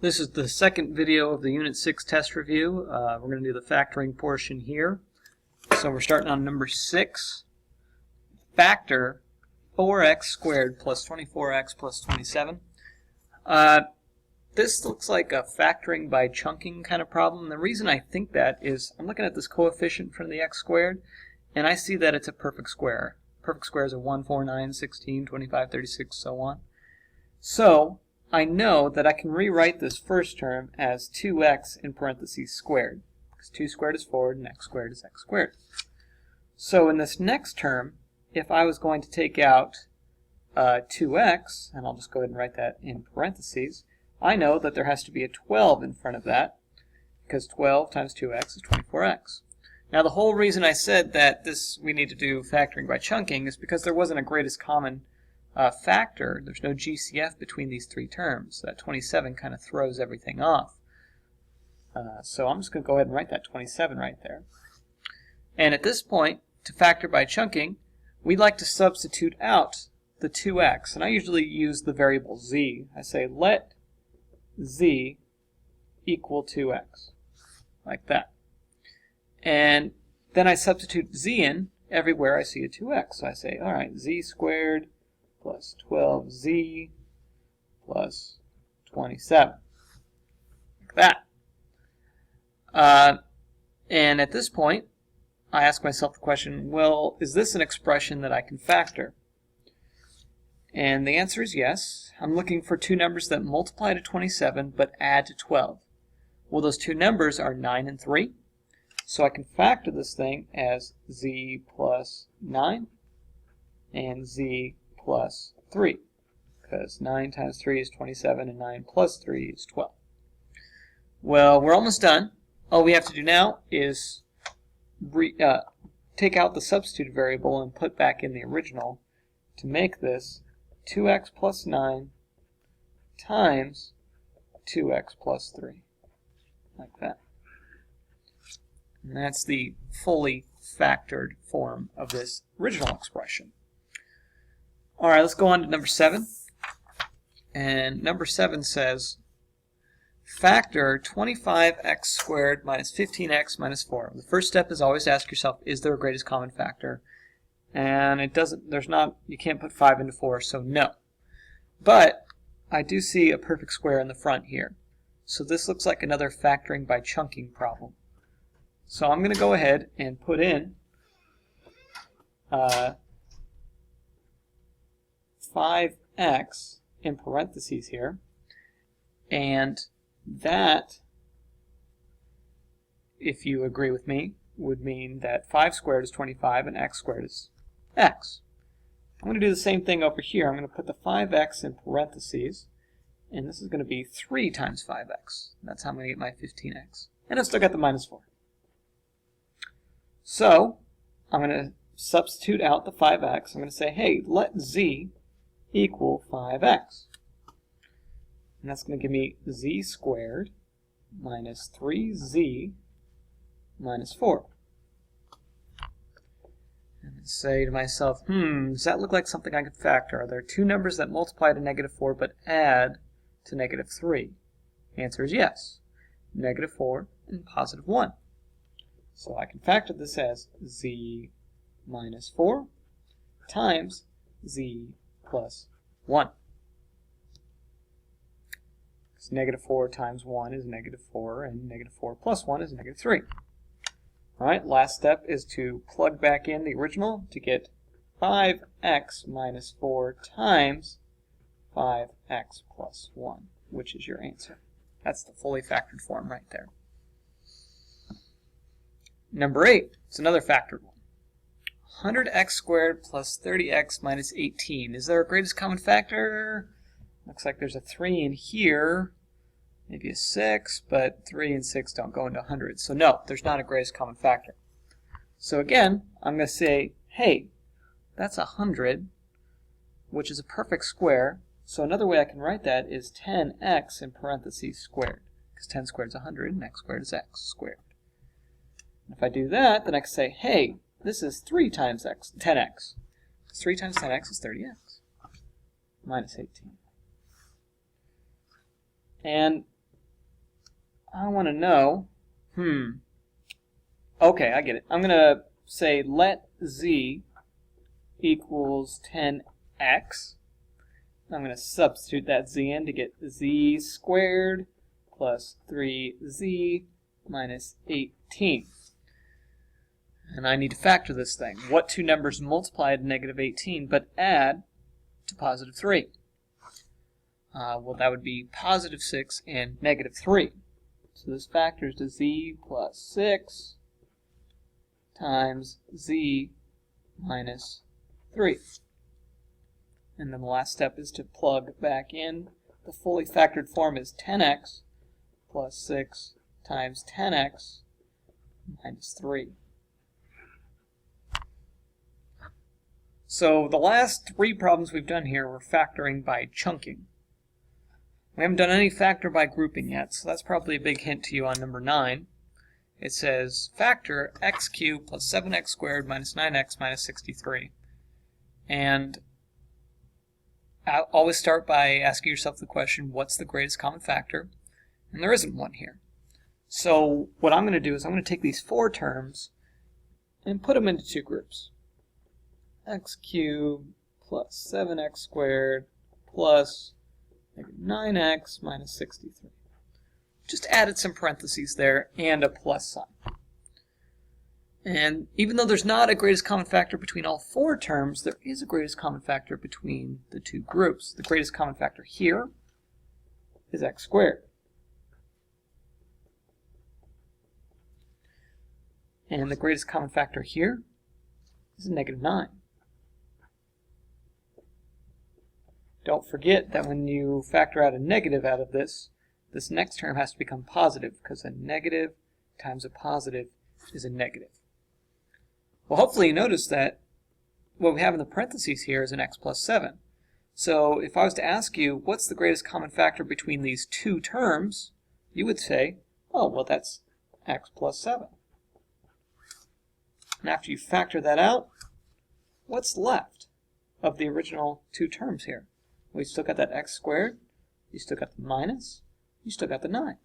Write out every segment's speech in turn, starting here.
This is the second video of the Unit 6 test review. We're going to do the factoring portion here. So we're starting on number 6. Factor 4x squared plus 24x plus 27. This looks like a factoring by chunking kind of problem. The reason I think that is I'm looking at this coefficient from the x squared, and I see that it's a perfect square. Perfect squares are 1, 4, 9, 16, 25, 36, so on. So I know that I can rewrite this first term as 2x in parentheses squared, because 2 squared is 4 and x squared is x squared. So in this next term, if I was going to take out 2x, and I'll just go ahead and write that in parentheses, I know that there has to be a 12 in front of that, because 12 times 2x is 24x. Now the whole reason I said that we need to do factoring by chunking is because there wasn't a greatest common factor. There's no GCF between these three terms. That 27 kind of throws everything off. So I'm just going to go ahead and write that 27 right there. And at this point, to factor by chunking, we'd like to substitute out the 2x. And I usually use the variable z. I say let z equal 2x, like that. And then I substitute z in everywhere I see a 2x. So I say, all right, z squared plus 12z plus 27, like that. And at this point, I ask myself the question, well, is this an expression that I can factor? And the answer is yes. I'm looking for two numbers that multiply to 27 but add to 12. Well, those two numbers are 9 and 3. So I can factor this thing as z plus 9 and z plus 3, because 9 times 3 is 27 and 9 plus 3 is 12. Well, we're almost done. All we have to do now is take out the substitute variable and put back in the original to make this 2x plus 9 times 2x plus 3, like that. And that's the fully factored form of this original expression. Alright, let's go on to number 7. And number 7 says, factor 25x squared minus 15x minus 4. The first step is always to ask yourself, is there a greatest common factor? And it doesn't, you can't put 5 into 4, so no. But I do see a perfect square in the front here. So this looks like another factoring by chunking problem. So I'm going to go ahead and put in 5x in parentheses here, and that, if you agree with me, would mean that 5 squared is 25 and x squared is x. I'm going to do the same thing over here. I'm going to put the 5x in parentheses, and this is going to be 3 times 5x. That's how I'm going to get my 15x. And I've still got the minus 4. So I'm going to substitute out the 5x. I'm going to say, hey, let z equal 5x. And that's going to give me z squared minus 3z minus 4. And then say to myself, does that look like something I could factor? Are there two numbers that multiply to negative 4 but add to negative 3? The answer is yes. Negative 4 and positive 1. So I can factor this as z minus 4 times z plus 1. Because negative 4 times 1 is negative 4, and negative 4 plus 1 is negative 3. Alright, last step is to plug back in the original to get 5x minus 4 times 5x plus 1, which is your answer. That's the fully factored form right there. Number 8, it's another factored one. 100x squared plus 30x minus 18. Is there a greatest common factor? Looks like there's a 3 in here, maybe a 6, but 3 and 6 don't go into 100. So no, there's not a greatest common factor. So again, I'm going to say, hey, that's 100, which is a perfect square. So another way I can write that is 10x in parentheses squared, because 10 squared is 100 and x squared is x squared. If I do that, then I can say, hey, this is 3 times 10x. 3 times 10x is 30x minus 18. And I want to know, okay, I get it. I'm going to say let z equals 10x. I'm going to substitute that z in to get z squared plus 3z minus 18. And I need to factor this thing. What two numbers multiply to negative 18 but add to positive 3? Well, that would be positive 6 and negative 3. So this factors to z plus 6 times z minus 3. And then the last step is to plug back in. The fully factored form is 10x plus 6 times 10x minus 3. So the last three problems we've done here were factoring by chunking. We haven't done any factor by grouping yet, so that's probably a big hint to you on number 9. It says factor x cubed plus 7x squared minus 9x minus 63. And always start by asking yourself the question, what's the greatest common factor? And there isn't one here. So what I'm going to do is I'm going to take these four terms and put them into two groups. X cubed plus 7x squared plus 9x minus 63. Just added some parentheses there and a plus sign. And even though there's not a greatest common factor between all four terms, there is a greatest common factor between the two groups. The greatest common factor here is x squared. And the greatest common factor here is a negative 9. Don't forget that when you factor out a negative out of this, this next term has to become positive, because a negative times a positive is a negative. Well, hopefully you notice that what we have in the parentheses here is an x plus 7. So if I was to ask you, what's the greatest common factor between these two terms, you would say, oh, well, that's x plus 7. And after you factor that out, what's left of the original two terms here? We still got that x squared, you still got the minus, you still got the 9.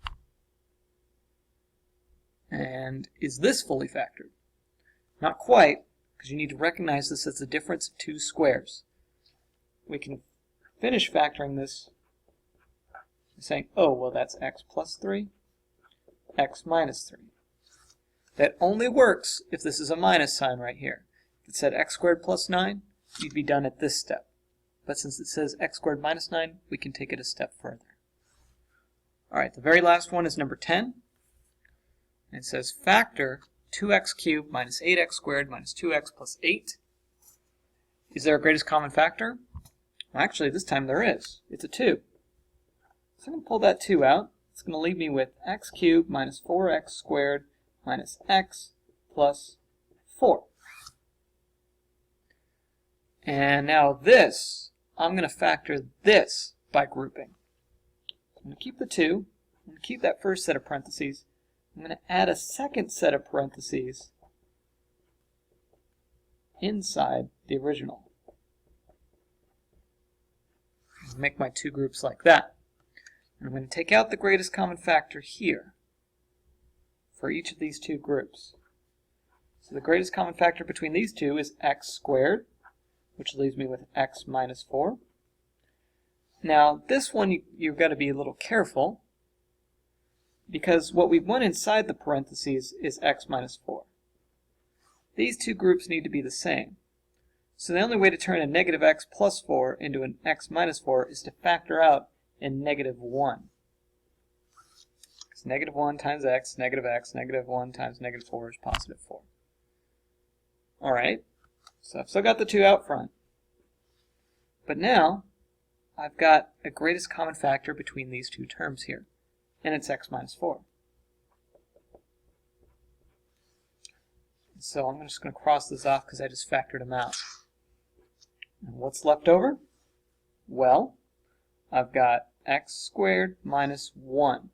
And is this fully factored? Not quite, because you need to recognize this as the difference of two squares. We can finish factoring this by saying, oh, well, that's x plus 3, x minus 3. That only works if this is a minus sign right here. If it said x squared plus 9, you'd be done at this step. But since it says x squared minus 9, we can take it a step further. All right, the very last one is number 10. It says factor 2x cubed minus 8x squared minus 2x plus 8. Is there a greatest common factor? Well, actually, this time there is. It's a 2. So I'm going to pull that 2 out. It's going to leave me with x cubed minus 4x squared minus x plus 4. And now this, I'm going to factor this by grouping. I'm going to keep the 2. I'm going to keep that first set of parentheses. I'm going to add a second set of parentheses inside the original. Make my two groups like that. And I'm going to take out the greatest common factor here for each of these two groups. So the greatest common factor between these two is x squared, which leaves me with x minus 4. Now this one you've got to be a little careful, because what we want inside the parentheses is x minus 4. These two groups need to be the same. So the only way to turn a negative x plus 4 into an x minus 4 is to factor out a negative 1. Because negative 1 times x, negative 1 times negative 4 is positive 4. Alright, so I've still got the 2 out front. But now, I've got a greatest common factor between these two terms here, and it's x minus 4. So I'm just going to cross this off because I just factored them out. And what's left over? Well, I've got x squared minus 1.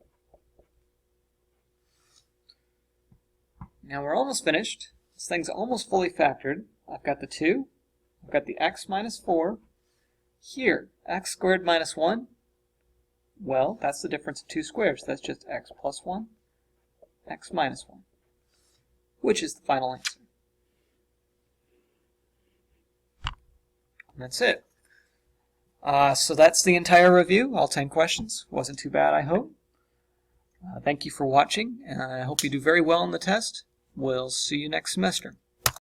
Now we're almost finished. This thing's almost fully factored. I've got the 2. I've got the x minus 4. Here, x squared minus 1. Well, that's the difference of two squares. That's just x plus 1, x minus 1, which is the final answer. And that's it. So that's the entire review, all 10 questions. Wasn't too bad, I hope. Thank you for watching, and I hope you do very well on the test. We'll see you next semester.